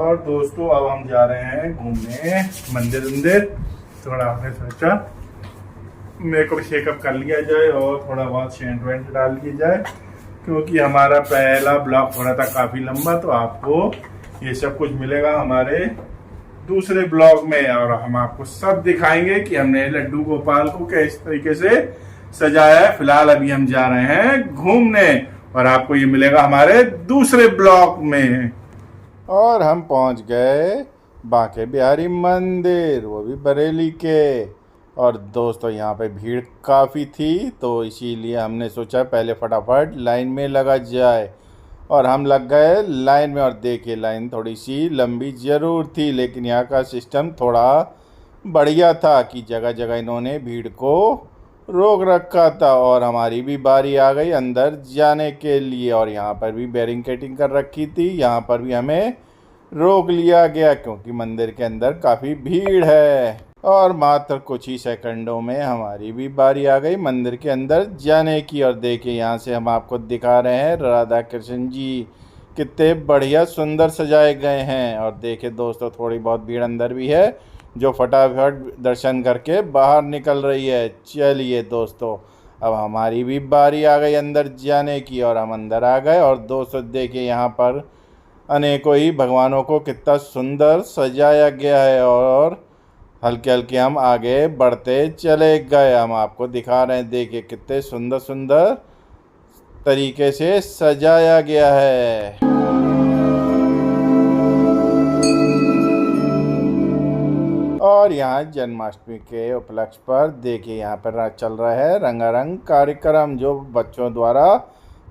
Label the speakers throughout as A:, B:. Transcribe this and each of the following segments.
A: और दोस्तों अब हम जा रहे हैं घूमने मंदिर थोड़ा आपने सोचा मेरे को भी शेकअप कर लिया जाए और थोड़ा बहुत सेंट वेंट डाल लिया जाए, क्योंकि हमारा पहला ब्लॉग हो रहा था काफ़ी लंबा। तो आपको ये सब कुछ मिलेगा हमारे दूसरे ब्लॉग में, और हम आपको सब दिखाएंगे कि हमने लड्डू गोपाल को किस तरीके से सजाया है। फिलहाल अभी हम जा रहे हैं घूमने और आपको ये मिलेगा हमारे दूसरे ब्लॉग में। और हम पहुंच गए बांके बिहारी मंदिर, वो भी बरेली के। और दोस्तों यहाँ पे भीड़ काफ़ी थी, तो इसीलिए हमने सोचा पहले फटाफट लाइन में लगा जाए, और हम लग गए लाइन में। और देखिए लाइन थोड़ी सी लंबी ज़रूर थी, लेकिन यहाँ का सिस्टम थोड़ा बढ़िया था कि जगह जगह इन्होंने भीड़ को रोक रखा था। और हमारी भी बारी आ गई अंदर जाने के लिए, और यहाँ पर भी बैरिकेडिंग कर रखी थी। यहाँ पर भी हमें रोक लिया गया क्योंकि मंदिर के अंदर काफ़ी भीड़ है। और मात्र कुछ ही सेकंडों में हमारी भी बारी आ गई मंदिर के अंदर जाने की। और देखिए यहाँ से हम आपको दिखा रहे हैं राधा कृष्ण जी कितने बढ़िया सुंदर सजाए गए हैं। और देखिए दोस्तों थोड़ी बहुत भीड़ अंदर भी है जो फटाफट दर्शन करके बाहर निकल रही है। चलिए दोस्तों अब हमारी भी बारी आ गई अंदर जाने की, और हम अंदर आ गए। और दोस्तों देखिए यहाँ पर अनेकों ही भगवानों को कितना सुंदर सजाया गया है, और हल्के हल्के हम आगे बढ़ते चले गए। हम आपको दिखा रहे हैं, देखिए कितने सुंदर सुंदर तरीके से सजाया गया है। और यहाँ जन्माष्टमी के उपलक्ष्य पर देखिए यहाँ पर चल रहा है रंगारंग कार्यक्रम जो बच्चों द्वारा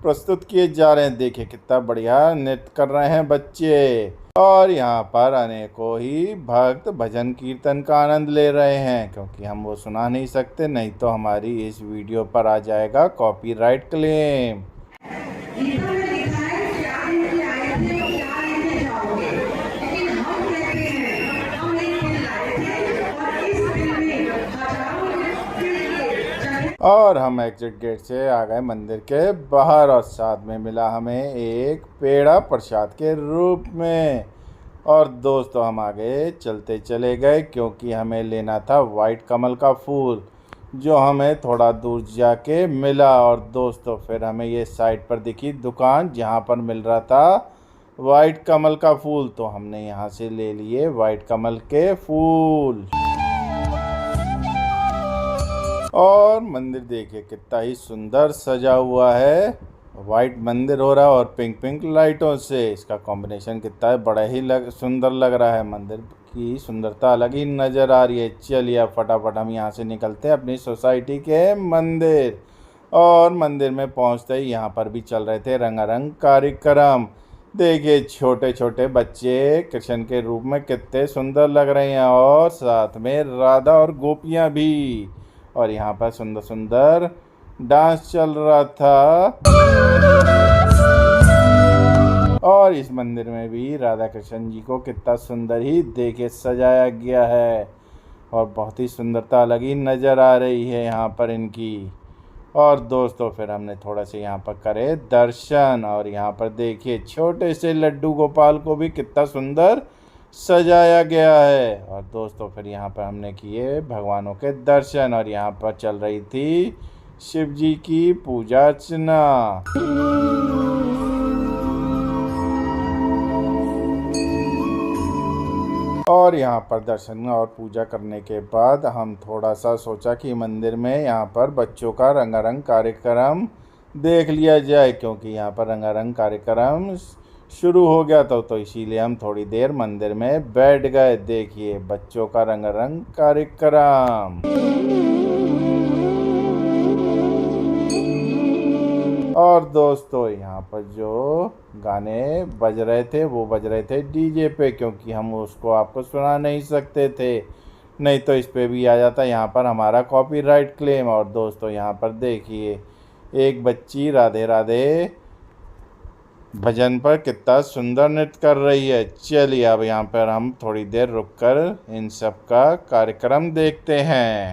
A: प्रस्तुत किए जा रहे हैं। देखिए कितना बढ़िया नृत्य कर रहे हैं बच्चे। और यहाँ पर अनेकों ही भक्त भजन कीर्तन का आनंद ले रहे हैं, क्योंकि हम वो सुना नहीं सकते, नहीं तो हमारी इस वीडियो पर आ जाएगा कॉपीराइट क्लेम। और हम एग्जिट गेट से आ गए मंदिर के बाहर, और साथ में मिला हमें एक पेड़ा प्रसाद के रूप में। और दोस्तों हम आगे चलते चले गए क्योंकि हमें लेना था वाइट कमल का फूल, जो हमें थोड़ा दूर जाके मिला। और दोस्तों फिर हमें ये साइड पर दिखी दुकान जहाँ पर मिल रहा था वाइट कमल का फूल, तो हमने यहाँ से ले लिए वाइट कमल के फूल। और मंदिर देखिए कितना ही सुंदर सजा हुआ है, वाइट मंदिर हो रहा है और पिंक पिंक लाइटों से इसका कॉम्बिनेशन कितना बड़ा ही सुंदर लग रहा है। मंदिर की सुंदरता अलग ही नज़र आ रही है। चलिए अब फटाफट हम यहाँ से निकलते हैं अपनी सोसाइटी के मंदिर। और मंदिर में पहुँचते ही यहाँ पर भी चल रहे थे रंगारंग कार्यक्रम। देखिए छोटे छोटे बच्चे कृष्ण के रूप में कितने सुंदर लग रहे हैं, और साथ में राधा और गोपियाँ भी। और यहाँ पर सुंदर सुंदर डांस चल रहा था। और इस मंदिर में भी राधा कृष्ण जी को कितना सुंदर ही देखे सजाया गया है, और बहुत ही सुंदरता अलग ही नज़र आ रही है यहाँ पर इनकी। और दोस्तों फिर हमने थोड़ा से यहाँ पर करे दर्शन, और यहाँ पर देखिए छोटे से लड्डू गोपाल को भी कितना सुंदर सजाया गया है। और दोस्तों फिर यहाँ पर हमने किए भगवानों के दर्शन, और यहाँ पर चल रही थी शिव जी की पूजा अर्चना। और यहाँ पर दर्शन और पूजा करने के बाद हम थोड़ा सा सोचा कि मंदिर में यहाँ पर बच्चों का रंगारंग कार्यक्रम देख लिया जाए, क्योंकि यहाँ पर रंगारंग कार्यक्रम शुरू हो गया था, तो इसीलिए हम थोड़ी देर मंदिर में बैठ गए। देखिए बच्चों का रंगारंग कार्यक्रम। और दोस्तों यहाँ पर जो गाने बज रहे थे वो बज रहे थे डीजे पे, क्योंकि हम उसको आपको सुना नहीं सकते थे, नहीं तो इस पे भी आ जाता यहाँ पर हमारा कॉपीराइट क्लेम। और दोस्तों यहाँ पर देखिए एक बच्ची राधे राधे भजन पर कितना सुंदर नृत्य कर रही है। चलिए अब यहाँ पर हम थोड़ी देर रुककर इन सब का कार्यक्रम देखते हैं।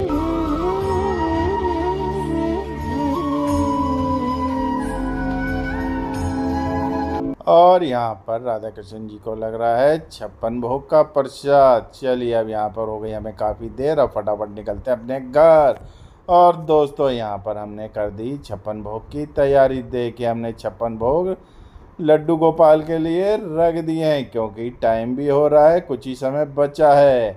B: और यहाँ पर राधा कृष्ण जी को लग रहा है 56 भोग का प्रसाद। चलिए अब यहाँ पर हो गई हमें काफ़ी देर, अब फटाफट निकलते हैं अपने घर। और दोस्तों यहाँ पर हमने कर दी 56 भोग की तैयारी। देखिए हमने 56 भोग लड्डू गोपाल के लिए रख दिए हैं, क्योंकि टाइम भी हो रहा है, कुछ ही समय बचा है,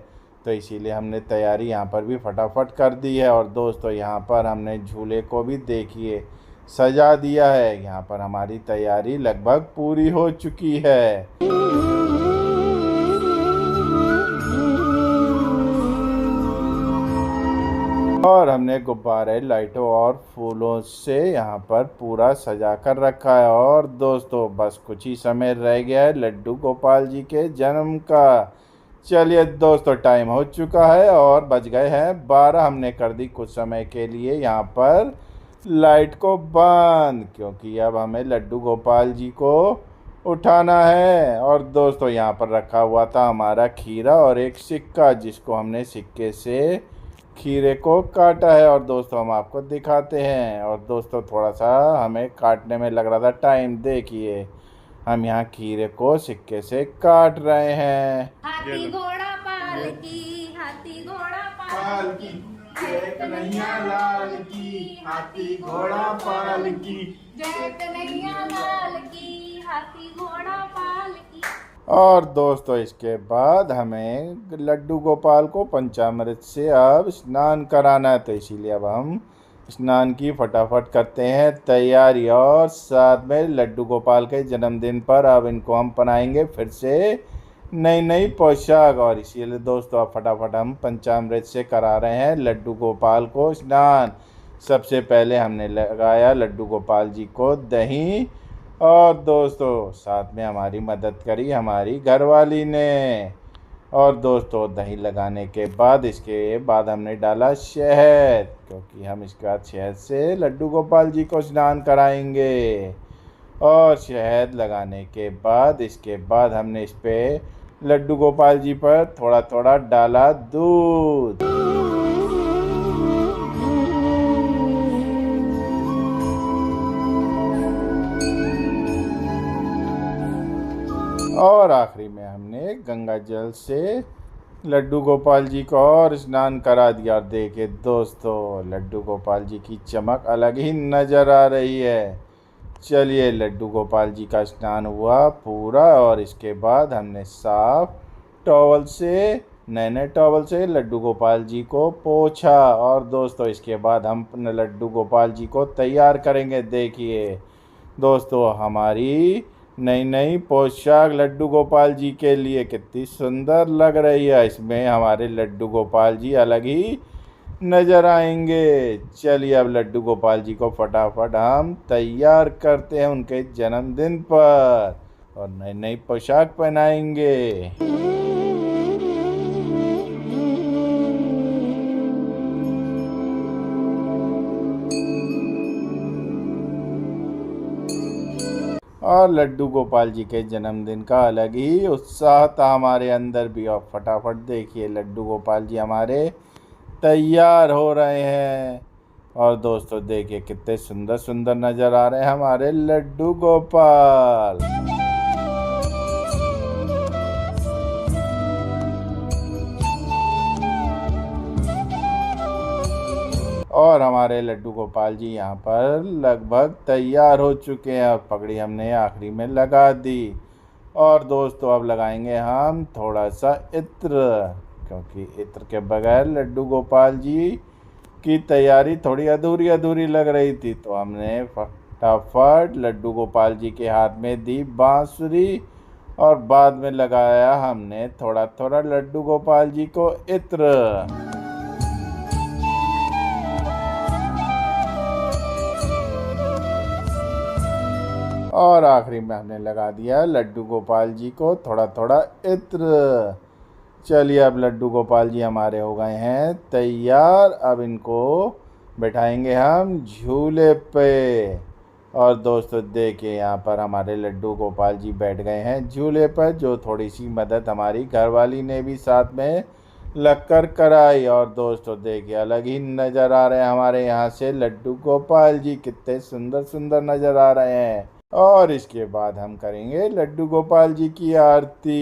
B: तो इसीलिए हमने तैयारी यहाँ पर भी फटाफट कर दी है। और दोस्तों यहाँ पर हमने झूले को भी देखिए सजा दिया है। यहाँ पर हमारी तैयारी लगभग पूरी हो चुकी है। और हमने गुब्बारे, लाइटों और फूलों से यहाँ पर पूरा सजा कर रखा है। और दोस्तों बस कुछ ही समय रह गया है लड्डू गोपाल जी के जन्म का। चलिए दोस्तों टाइम हो चुका है और बज गए हैं 12। हमने कर दी कुछ समय के लिए यहाँ पर लाइट को बंद, क्योंकि अब हमें लड्डू गोपाल जी को उठाना है। और दोस्तों यहाँ पर रखा हुआ था हमारा खीरा और एक सिक्का, जिसको हमने सिक्के से खीरे को काटा है। और दोस्तों हम आपको दिखाते हैं। और दोस्तों थोड़ा सा हमें काटने में लग रहा था टाइम, देखिए हम यहाँ खीरे को सिक्के से काट रहे हैं।
C: हाथी घोड़ा पालकी, हाथी घोड़ा पालकी,
B: जय कन्हैया लाल की, हाथी घोड़ा पालकी।
C: जय कन्हैया लाल की, हाथी घोड़ा पालकी।
B: और दोस्तों इसके बाद हमें लड्डू गोपाल को पंचामृत से अब स्नान कराना है, तो इसीलिए अब हम स्नान की फटाफट करते हैं तैयारी। और साथ में लड्डू गोपाल के जन्मदिन पर अब इनको हम पहनाएंगे फिर से नई नई पोशाक। और इसीलिए दोस्तों अब फटाफट हम पंचामृत से करा रहे हैं लड्डू गोपाल को स्नान। सबसे पहले हमने लगाया लड्डू गोपाल जी को दही, और दोस्तों साथ में हमारी मदद करी हमारी घरवाली ने। और दोस्तों दही लगाने के बाद इसके बाद हमने डाला शहद, क्योंकि हम इसके बाद शहद से लड्डू गोपाल जी को स्नान कराएंगे। और शहद लगाने के बाद इसके बाद हमने इस पे लड्डू गोपाल जी पर थोड़ा थोड़ा डाला दूध। और आखिरी में हमने गंगा जल से लड्डू गोपाल जी को और स्नान करा दिया। और देखिए दोस्तों लड्डू गोपाल जी की चमक अलग ही नज़र आ रही है। चलिए लड्डू गोपाल जी का स्नान हुआ पूरा, और इसके बाद हमने साफ टॉवल से, नए टॉवल से लड्डू गोपाल जी को पोंछा। और दोस्तों इसके बाद हम लड्डू गोपाल जी को तैयार करेंगे। देखिए दोस्तों हमारी नई नई पोशाक लड्डू गोपाल जी के लिए कितनी सुंदर लग रही है। इसमें हमारे लड्डू गोपाल जी अलग ही नजर आएंगे। चलिए अब लड्डू गोपाल जी को फटाफट हम तैयार करते हैं उनके जन्मदिन पर, और नई नई पोशाक पहनाएंगे। और लड्डू गोपाल जी के जन्मदिन का अलग ही उत्साह था हमारे अंदर भी। और फटाफट देखिए लड्डू गोपाल जी हमारे तैयार हो रहे हैं। और दोस्तों देखिए कितने सुंदर सुंदर नज़र आ रहे हैं हमारे लड्डू गोपाल। और हमारे लड्डू गोपाल जी यहाँ पर लगभग तैयार हो चुके हैं। और पगड़ी हमने आखिरी में लगा दी। और दोस्तों अब लगाएंगे हम थोड़ा सा इत्र, क्योंकि इत्र के बगैर लड्डू गोपाल जी की तैयारी थोड़ी अधूरी अधूरी लग रही थी। तो हमने फटाफट लड्डू गोपाल जी के हाथ में दी बांसुरी, और बाद में लगाया हमने थोड़ा थोड़ा लड्डू गोपाल जी को इत्र। और आखिरी में हमने लगा दिया लड्डू गोपाल जी को थोड़ा थोड़ा इत्र। चलिए अब लड्डू गोपाल जी हमारे हो गए हैं तैयार। अब इनको बैठाएंगे हम झूले पे। और दोस्तों देखिए यहाँ पर हमारे लड्डू गोपाल जी बैठ गए हैं झूले पर, जो थोड़ी सी मदद हमारी घरवाली ने भी साथ में लगकर कराई। और दोस्तों देखिए अलग ही नज़र आ रहे हैं हमारे यहाँ से लड्डू गोपाल जी, कितने सुंदर सुंदर नज़र आ रहे हैं। और इसके बाद हम करेंगे लड्डू गोपाल जी की आरती।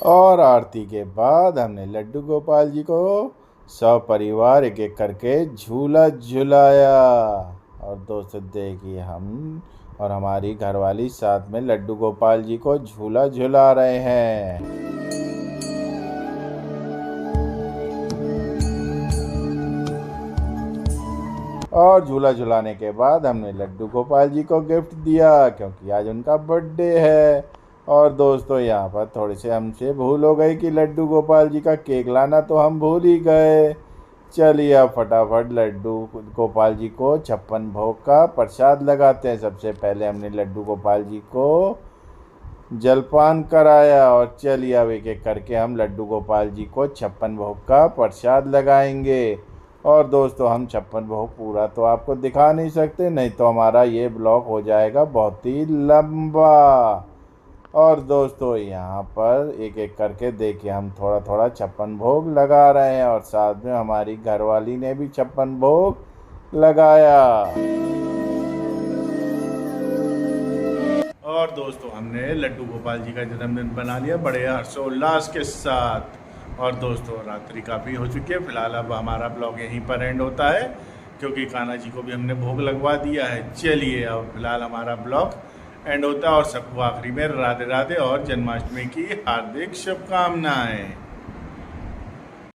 B: और आरती के बाद हमने लड्डू गोपाल जी को सब परिवार एक एक करके झूला झुलाया। और दोस्तों देखिए, हम और हमारी घरवाली साथ में लड्डू गोपाल जी को झूला झुला रहे हैं। और झूला झुलाने के बाद हमने लड्डू गोपाल जी को गिफ्ट दिया, क्योंकि आज उनका बर्थडे है। और दोस्तों यहाँ पर थोड़े से हमसे भूल हो गई कि लड्डू गोपाल जी का केक लाना तो हम भूल ही गए। चलिए अब फटाफट लड्डू गोपाल जी को 56 भोग का प्रसाद लगाते हैं। सबसे पहले हमने लड्डू गोपाल जी को जलपान कराया, और चलिए अब एक एक करके हम लड्डू गोपाल जी को 56 भोग का प्रसाद लगाएंगे। और दोस्तों हम 56 भोग पूरा तो आपको दिखा नहीं सकते, नहीं तो हमारा ये ब्लॉग हो जाएगा बहुत ही लंबा। और दोस्तों यहाँ पर एक एक करके देखिए, हम थोड़ा थोड़ा 56 भोग लगा रहे हैं, और साथ में हमारी घरवाली ने भी 56 भोग लगाया।
A: और दोस्तों हमने लड्डू गोपाल जी का जन्मदिन बना लिया बड़े हर्षोल्लास के साथ। और दोस्तों रात्रि काफ़ी हो चुकी है, फिलहाल अब हमारा ब्लॉग यहीं पर एंड होता है, क्योंकि कान्हा जी को भी हमने भोग लगवा दिया है। चलिए अब फिलहाल हमारा ब्लॉग एंड होता है, और सबको आखिरी में राधे राधे और जन्माष्टमी की हार्दिक शुभकामनाएं।